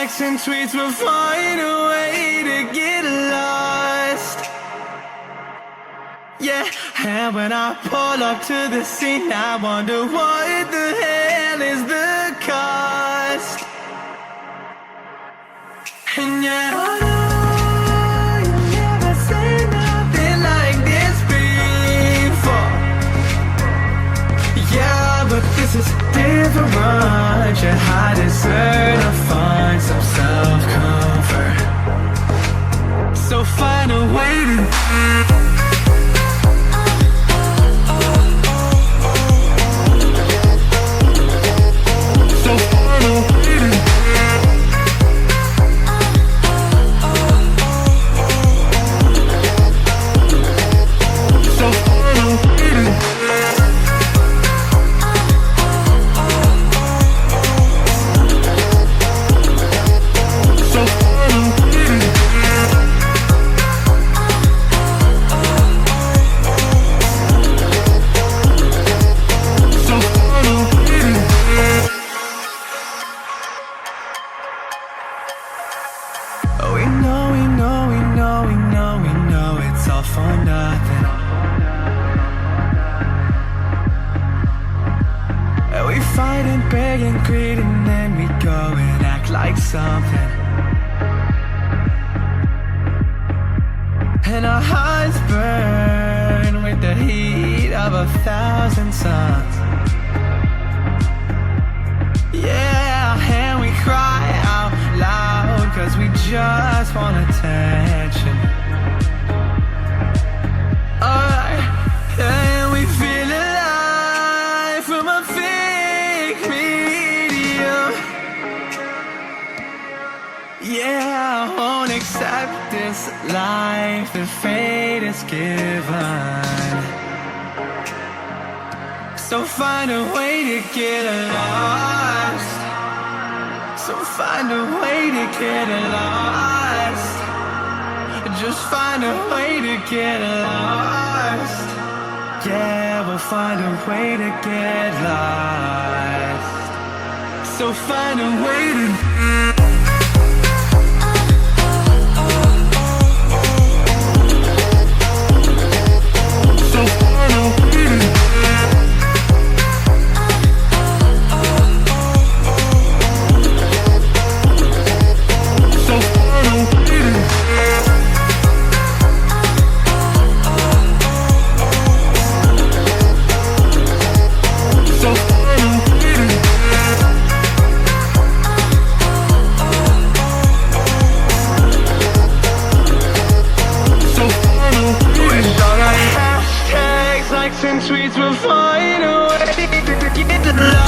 likes and tweets will find a way to get lost. Yeah, and when I pull up to the scene, I wonder what the hell is the cost. And yet I know you never seen nothing like this before. Yeah, but this is different. You deserve to find some self-comfort. So find a way to something, and our hearts burn with the heat of 1,000 suns. Yeah, and we cry out loud 'cause we just want attention. And we feel alive from a fake medium. Yeah, I won't accept this life that fate is given. So find a way to get lost. So find a way to get lost. Just find a way to get lost. Yeah, we'll find a way to get lost. So find a way to and tweets will find a way to get to